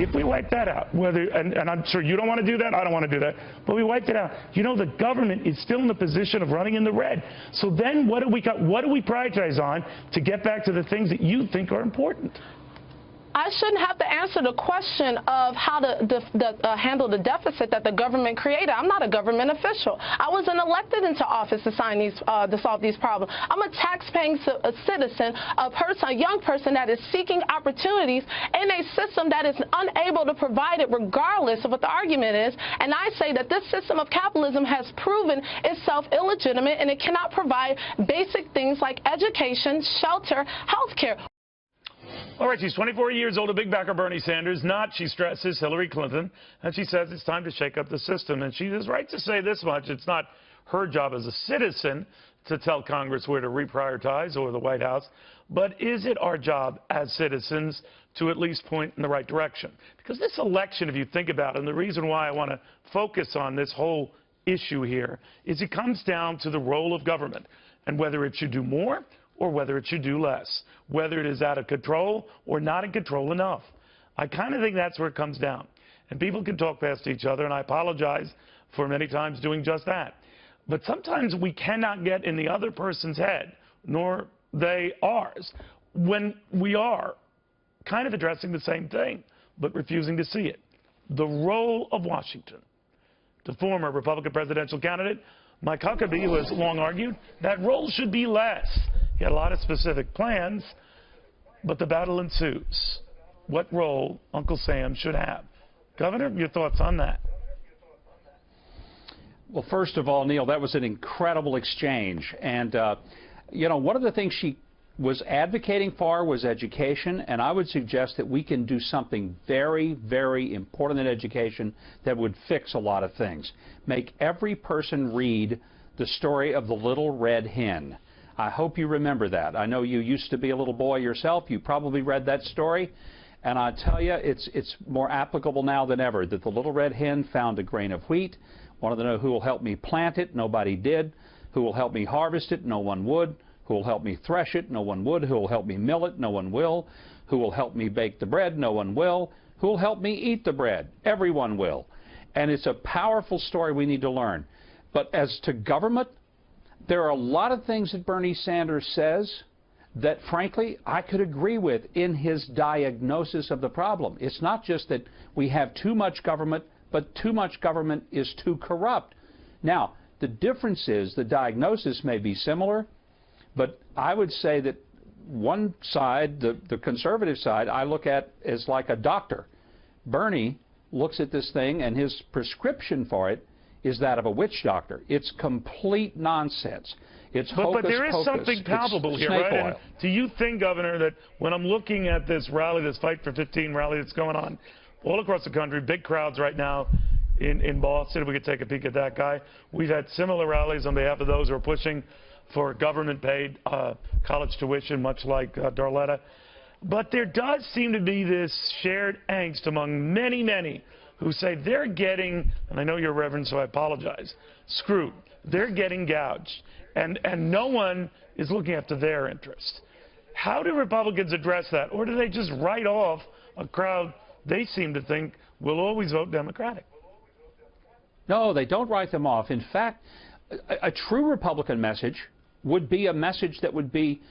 if we wipe that out, and I'm sure you don't want to do that, I don't want to do that, but we wiped it out, you know the government is still in the position of running in the red. So then what do we prioritize on to get back to the things that you think are important? I shouldn't have to answer the question of how to handle the deficit that the government created. I'm not a government official. I wasn't elected into office to solve these problems. I'm a tax-paying citizen, a young person that is seeking opportunities in a system that is unable to provide it regardless of what the argument is. And I say that this system of capitalism has proven itself illegitimate, and it cannot provide basic things like education, shelter, health care. All right, she's 24 years old, a big backer Bernie Sanders, not, she stresses, Hillary Clinton, and she says it's time to shake up the system. And she is right to say this much: it's not her job as a citizen to tell Congress where to reprioritize or the White House, but is it our job as citizens to at least point in the right direction? Because this election, if you think about it, and the reason why I want to focus on this whole issue here is it comes down to the role of government and whether it should do more or whether it should do less, whether it is out of control or not in control enough. I kind of think that's where it comes down. And people can talk past each other, and I apologize for many times doing just that. But sometimes we cannot get in the other person's head, nor they ours, when we are kind of addressing the same thing, but refusing to see it. The role of Washington. The former Republican presidential candidate, Mike Huckabee, who has long argued that role should be less. He had a lot of specific plans, but the battle ensues. What role Uncle Sam should have? Governor, your thoughts on that? Well, first of all, Neil, that was an incredible exchange. And, you know, one of the things she was advocating for was education, and I would suggest that we can do something very, very important in education that would fix a lot of things. Make every person read the story of the Little Red Hen. I hope you remember that. I know you used to be a little boy yourself. You probably read that story. And I tell you, it's more applicable now than ever, that the Little Red Hen found a grain of wheat, wanted to know who will help me plant it. Nobody did. Who will help me harvest it? No one would. Who will help me thresh it? No one would. Who will help me mill it? No one will. Who will help me bake the bread? No one will. Who will help me eat the bread? Everyone will. And it's a powerful story we need to learn. But as to government, there are a lot of things that Bernie Sanders says that, frankly, I could agree with in his diagnosis of the problem. It's not just that we have too much government, but too much government is too corrupt. Now, the difference is the diagnosis may be similar, but I would say that one side, the conservative side, I look at as like a doctor. Bernie looks at this thing, and his prescription for it is that of a witch doctor. It's complete nonsense. It's hocus pocus. But there is something palpable here, right? And do you think, Governor, that when I'm looking at this rally, this Fight for 15 rally that's going on all across the country, big crowds right now in Boston, we could take a peek at that guy. We've had similar rallies on behalf of those who are pushing for government-paid college tuition, much like Darletta. But there does seem to be this shared angst among many, many who say they're getting, and I know you're Reverend, so I apologize, screwed. They're getting gouged, and no one is looking after their interest. How do Republicans address that? Or do they just write off a crowd they seem to think will always vote Democratic? No, they don't write them off. In fact, a true Republican message would be a message that would be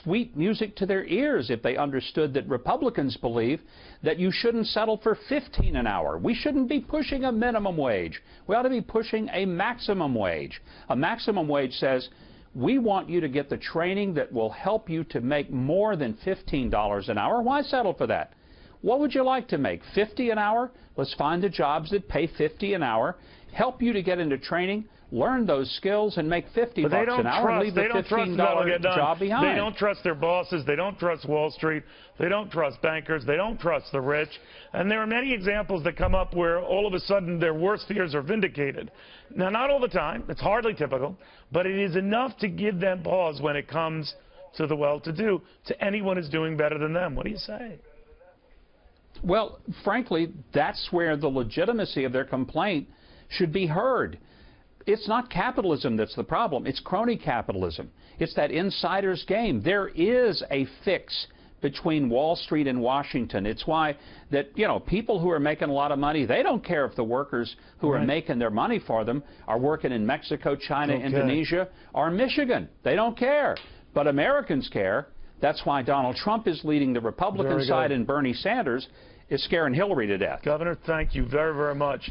sweet music to their ears if they understood that Republicans believe that you shouldn't settle for $15 an hour. We shouldn't be pushing a minimum wage. We ought to be pushing a maximum wage. A maximum wage says, we want you to get the training that will help you to make more than $15 an hour. Why settle for that? What would you like to make? $50 an hour? Let's find the jobs that pay $50 an hour, help you to get into training, learn those skills, and make $50 an hour and leave the $15 job behind. They don't trust their bosses. They don't trust Wall Street. They don't trust bankers. They don't trust the rich. And there are many examples that come up where all of a sudden their worst fears are vindicated. Now, not all the time. It's hardly typical. But it is enough to give them pause when it comes to the well-to-do, to anyone who's doing better than them. What do you say? Well, frankly, that's where the legitimacy of their complaint should be heard. It's not capitalism that's the problem. It's crony capitalism. It's that insider's game. There is a fix between Wall Street and Washington. It's why that, you know, people who are making a lot of money, they don't care if the workers who are making their money for them are working in Mexico, China, Indonesia, or Michigan. They don't care. But Americans care. That's why Donald Trump is leading the Republican side and Bernie Sanders is scaring Hillary to death. Governor, thank you very, very much.